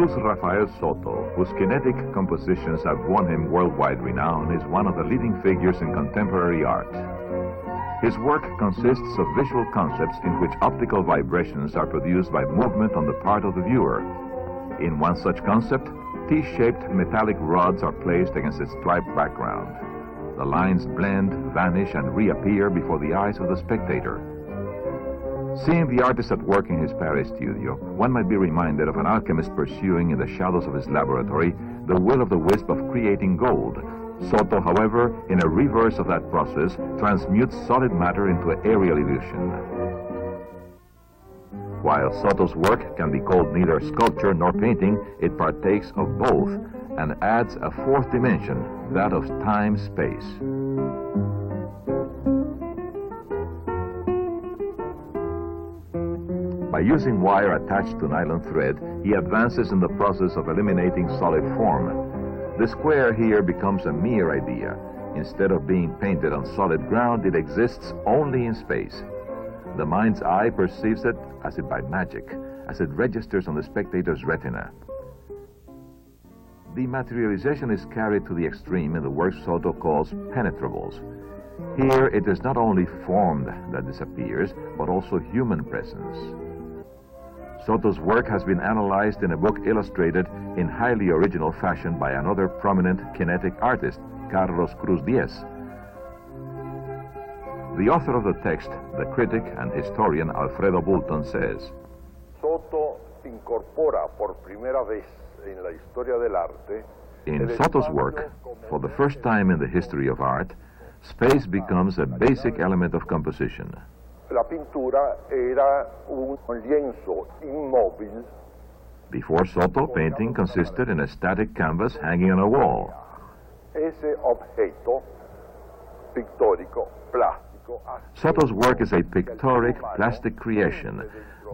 Jesus Rafael Soto, whose kinetic compositions have won him worldwide renown, is one of the leading figures in contemporary art. His work consists of visual concepts in which optical vibrations are produced by movement on the part of the viewer. In one such concept, T-shaped metallic rods are placed against a striped background. The lines blend, vanish, and reappear before the eyes of the spectator. Seeing the artist at work in his Paris studio, one might be reminded of an alchemist pursuing in the shadows of his laboratory the will-o'-the-wisp of creating gold. Soto, however, in a reverse of that process, transmutes solid matter into an aerial illusion. While Soto's work can be called neither sculpture nor painting, it partakes of both and adds a fourth dimension, that of time-space. By using wire attached to nylon thread, he advances in the process of eliminating solid form. The square here becomes a mere idea. Instead of being painted on solid ground, it exists only in space. The mind's eye perceives it as if by magic, as it registers on the spectator's retina. Dematerialization is carried to the extreme in the work Soto calls penetrables. Here, it is not only form that disappears, but also human presence. Soto's work has been analyzed in a book illustrated in highly original fashion by another prominent kinetic artist, Carlos Cruz Diez. The author of the text, the critic and historian Alfredo Bulton, says, Soto incorpora por primera vez en la historia del arte. In Soto's work, for the first time in the history of art, space becomes a basic element of composition. La pintura era un lienzo inmóvil. Before Soto, painting consisted in a static canvas hanging on a wall. Ese objeto pictórico, plástico. Soto's work is a pictoric, plastic creation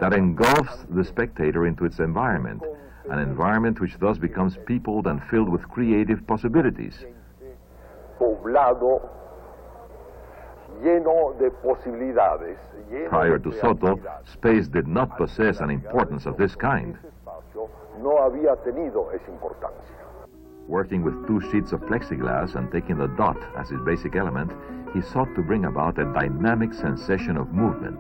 that engulfs the spectator into its environment, an environment which thus becomes peopled and filled with creative possibilities. Poblado, lleno de posibilidades. Prior to Soto, space did not possess an importance of this kind. No había tenido esa importancia. Working with 2 sheets of plexiglass and taking the dot as his basic element, he sought to bring about a dynamic sensation of movement.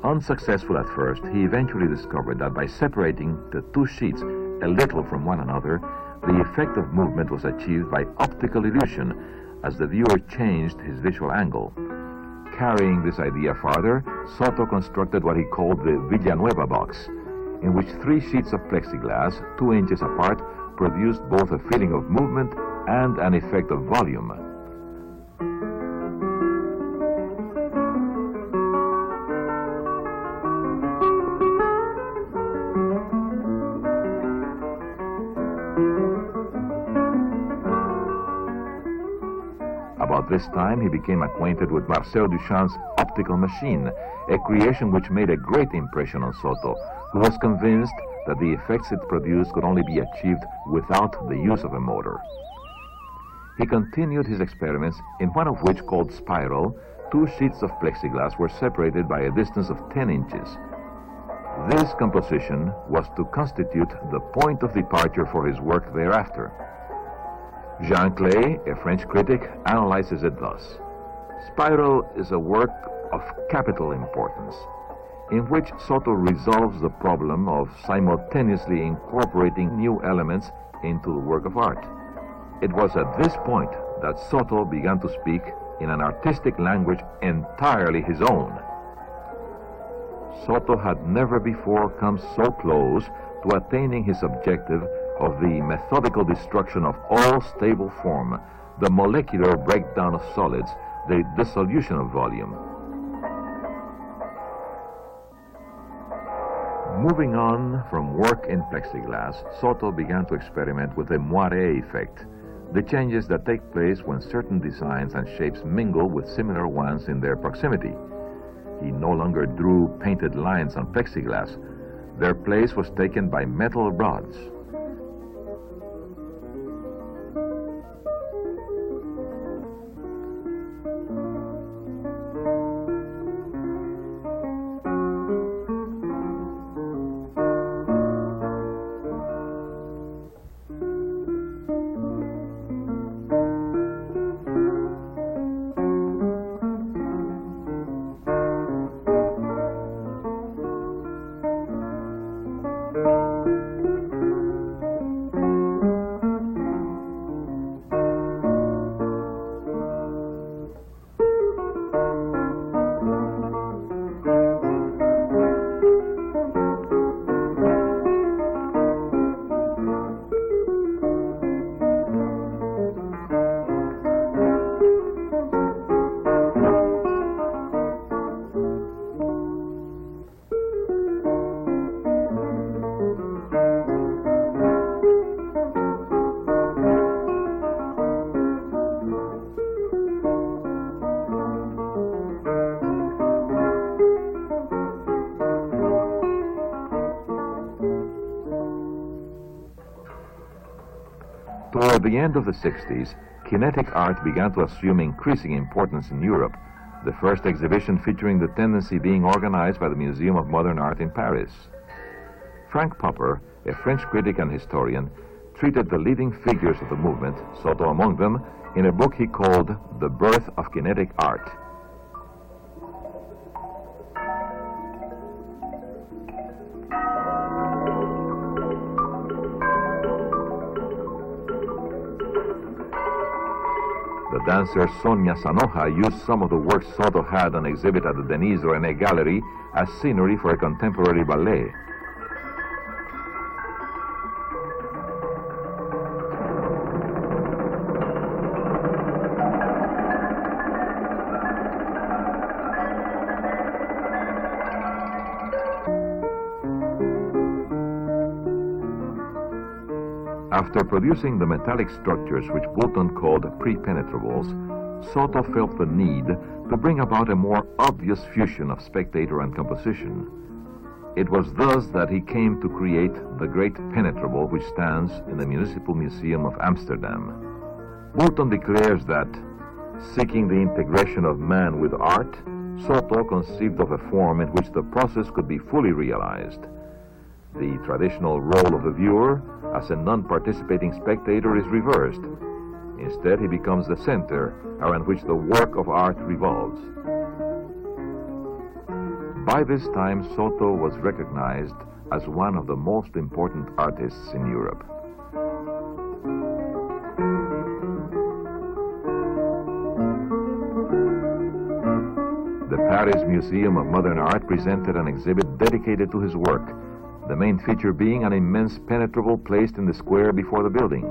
Unsuccessful at first, he eventually discovered that by separating the 2 sheets a little from one another, the effect of movement was achieved by optical illusion as the viewer changed his visual angle. Carrying this idea farther, Soto constructed what he called the Villanueva box, in which 3 sheets of plexiglass, 2 inches apart, produced both a feeling of movement and an effect of volume. About this time, he became acquainted with Marcel Duchamp's optical machine, a creation which made a great impression on Soto, who was convinced that the effects it produced could only be achieved without the use of a motor. He continued his experiments, in one of which, called Spiral, 2 sheets of plexiglass were separated by a distance of 10 inches. This composition was to constitute the point of departure for his work thereafter. Jean Clay, a French critic, analyzes it thus: Spiral is a work of capital importance, in which Soto resolves the problem of simultaneously incorporating new elements into the work of art. It was at this point that Soto began to speak in an artistic language entirely his own. Soto had never before come so close to attaining his objective of the methodical destruction of all stable form, the molecular breakdown of solids, the dissolution of volume. Moving on from work in plexiglass, Soto began to experiment with the moiré effect, the changes that take place when certain designs and shapes mingle with similar ones in their proximity. He no longer drew painted lines on plexiglass. Their place was taken by metal rods. Toward the end of the 60s, kinetic art began to assume increasing importance in Europe, the first exhibition featuring the tendency being organized by the Museum of Modern Art in Paris. Frank Popper, a French critic and historian, treated the leading figures of the movement, Soto among them, in a book he called The Birth of Kinetic Art. The dancer Sonia Sanoja used some of the works Soto had on exhibit at the Denise René Gallery as scenery for a contemporary ballet. After producing the metallic structures which Boulton called pre-penetrables, Soto felt the need to bring about a more obvious fusion of spectator and composition. It was thus that he came to create the great penetrable which stands in the Municipal Museum of Amsterdam. Boulton declares that, seeking the integration of man with art, Soto conceived of a form in which the process could be fully realized. The traditional role of the viewer as a non-participating spectator is reversed. Instead, he becomes the center around which the work of art revolves. By this time, Soto was recognized as one of the most important artists in Europe. The Paris Museum of Modern Art presented an exhibit dedicated to his work, the main feature being an immense penetrable placed in the square before the building.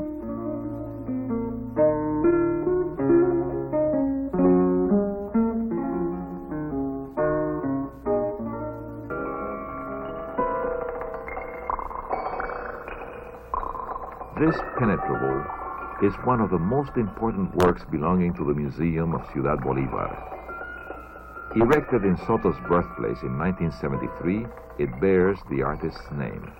This penetrable is one of the most important works belonging to the Museum of Ciudad Bolívar. Erected in Soto's birthplace in 1973, it bears the artist's name.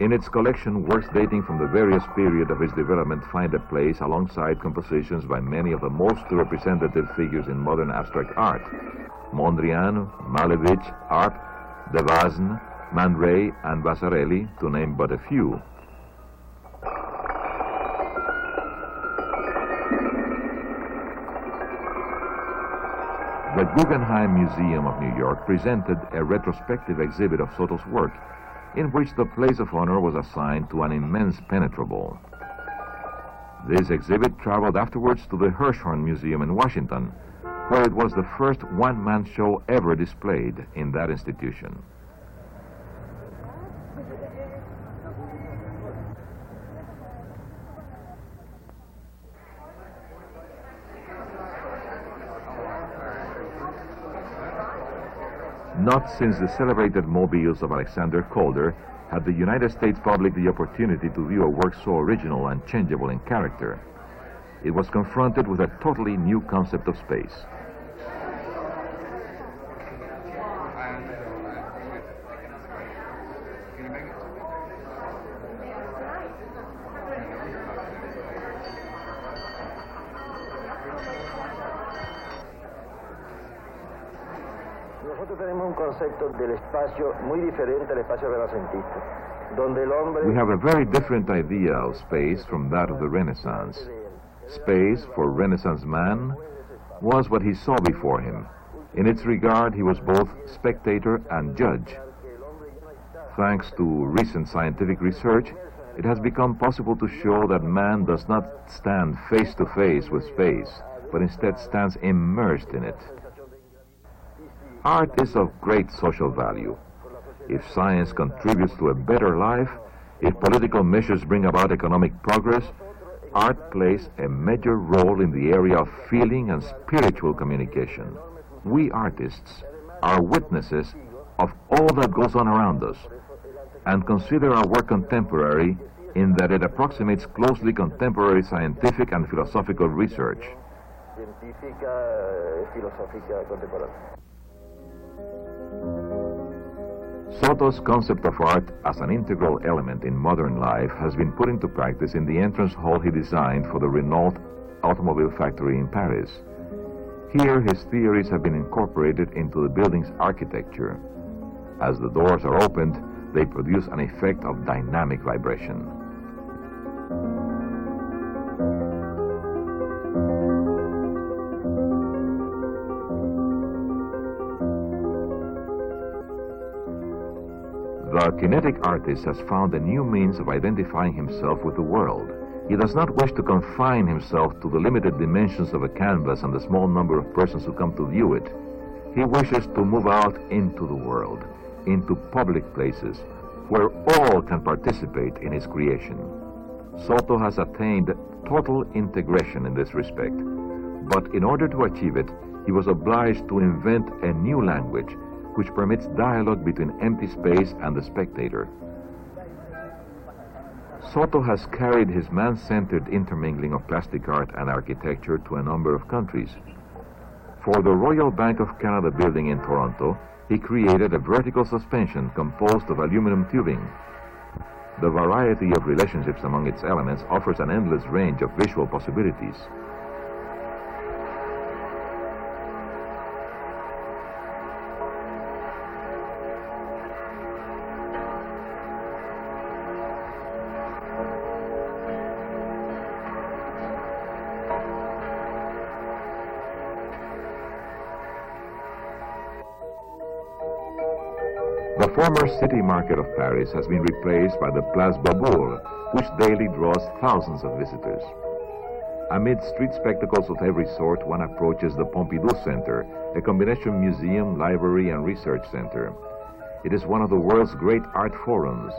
In its collection, works dating from the various period of his development find a place alongside compositions by many of the most representative figures in modern abstract art: Mondrian, Malevich, Arp, Devasne, Man Ray, and Vasarely, to name but a few. The Guggenheim Museum of New York presented a retrospective exhibit of Soto's work, in which the place of honor was assigned to an immense penetrable. This exhibit traveled afterwards to the Hirshhorn Museum in Washington, where it was the first one-man show ever displayed in that institution. Not since the celebrated mobiles of Alexander Calder had the United States public the opportunity to view a work so original and changeable in character. It was confronted with a totally new concept of space. Nosotros tenemos un concepto del espacio muy diferente al espacio renacentista, donde el hombre... We have a very different idea of space from that of the Renaissance. Space, for Renaissance man, was what he saw before him. In its regard, he was both spectator and judge. Thanks to recent scientific research, it has become possible to show that man does not stand face to face with space, but instead stands immersed in it. Art is of great social value. If science contributes to a better life, if political measures bring about economic progress, art plays a major role in the area of feeling and spiritual communication. We artists are witnesses of all that goes on around us, and consider our work contemporary in that it approximates closely contemporary scientific and philosophical research. Soto's concept of art as an integral element in modern life has been put into practice in the entrance hall he designed for the Renault automobile factory in Paris. Here, his theories have been incorporated into the building's architecture. As the doors are opened, they produce an effect of dynamic vibration. The kinetic artist has found a new means of identifying himself with the world. He does not wish to confine himself to the limited dimensions of a canvas and the small number of persons who come to view it. He wishes to move out into the world, into public places, where all can participate in his creation. Soto has attained total integration in this respect, but in order to achieve it, he was obliged to invent a new language which permits dialogue between empty space and the spectator. Soto has carried his man-centered intermingling of plastic art and architecture to a number of countries. For the Royal Bank of Canada building in Toronto, he created a vertical suspension composed of aluminum tubing. The variety of relationships among its elements offers an endless range of visual possibilities. The former city market of Paris has been replaced by the Place Beaubourg, which daily draws thousands of visitors. Amid street spectacles of every sort, one approaches the Pompidou Center, a combination museum, library, and research center. It is one of the world's great art forums.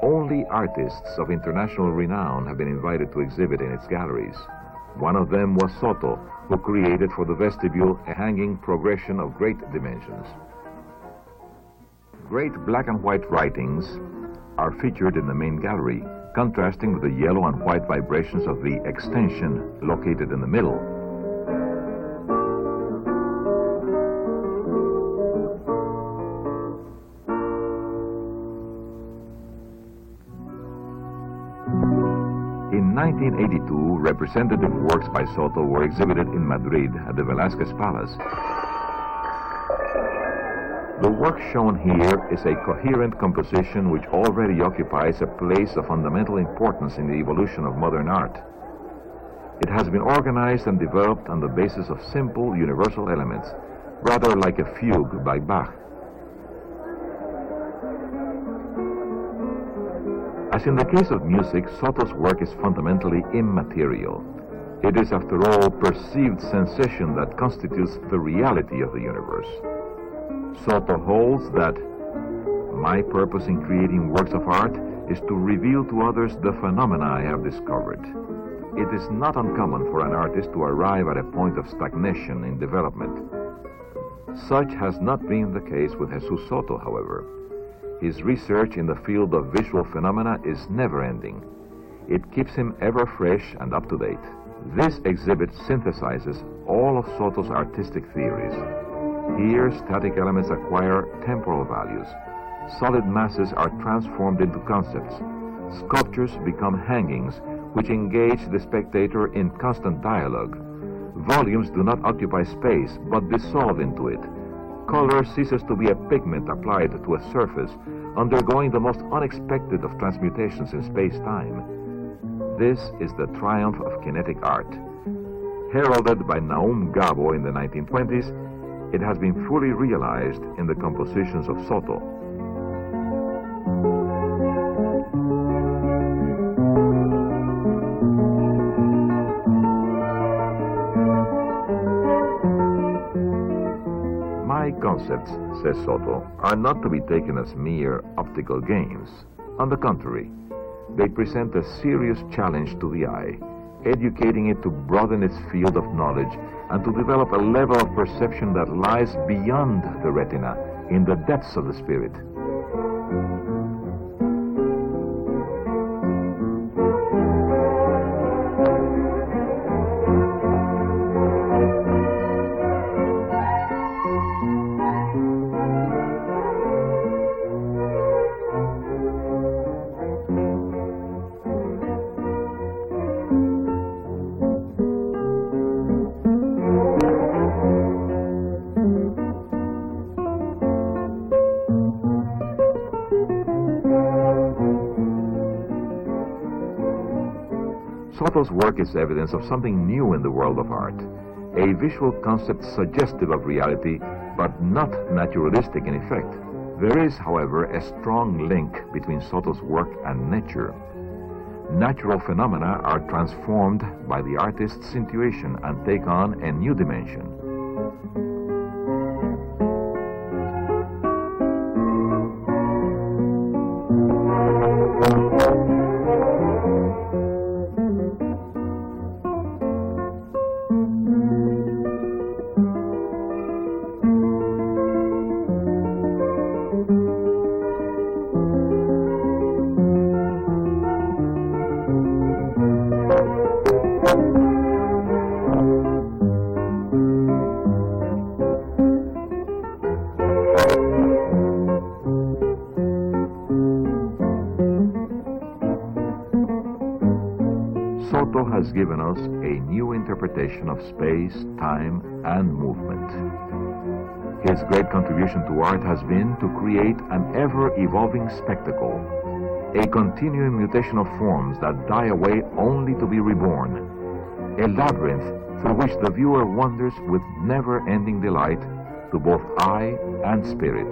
Only artists of international renown have been invited to exhibit in its galleries. One of them was Soto, who created for the vestibule a hanging progression of great dimensions. Great black and white writings are featured in the main gallery. contrasting with the yellow and white vibrations of the extension located in the middle. In 1982, representative works by Soto were exhibited in Madrid at the Velázquez Palace. The work shown here is a coherent composition which already occupies a place of fundamental importance in the evolution of modern art. It has been organized and developed on the basis of simple, universal elements, rather like a fugue by Bach. As in the case of music, Soto's work is fundamentally immaterial. It is, after all, perceived sensation that constitutes the reality of the universe. Soto holds that my purpose in creating works of art is to reveal to others the phenomena I have discovered. It is not uncommon for an artist to arrive at a point of stagnation in development. Such has not been the case with Jesus Soto, however. His research in the field of visual phenomena is never-ending. It keeps him ever fresh and up-to-date. This exhibit synthesizes all of Soto's artistic theories. Here, static elements acquire temporal values. Solid masses are transformed into concepts. Sculptures become hangings, which engage the spectator in constant dialogue. Volumes do not occupy space, but dissolve into it. Color ceases to be a pigment applied to a surface, undergoing the most unexpected of transmutations in space-time. This is the triumph of kinetic art. Heralded by Naum Gabo in the 1920s, it has been fully realized in the compositions of Soto. My concepts, says Soto, are not to be taken as mere optical games. On the contrary, they present a serious challenge to the eye, educating it to broaden its field of knowledge and to develop a level of perception that lies beyond the retina, in the depths of the spirit. Soto's work is evidence of something new in the world of art, a visual concept suggestive of reality, but not naturalistic in effect. There is, however, a strong link between Soto's work and nature. Natural phenomena are transformed by the artist's intuition and take on a new dimension. Soto has given us a new interpretation of space, time, and movement. His great contribution to art has been to create an ever-evolving spectacle, a continuing mutation of forms that die away only to be reborn, a labyrinth through which the viewer wanders with never-ending delight to both eye and spirit.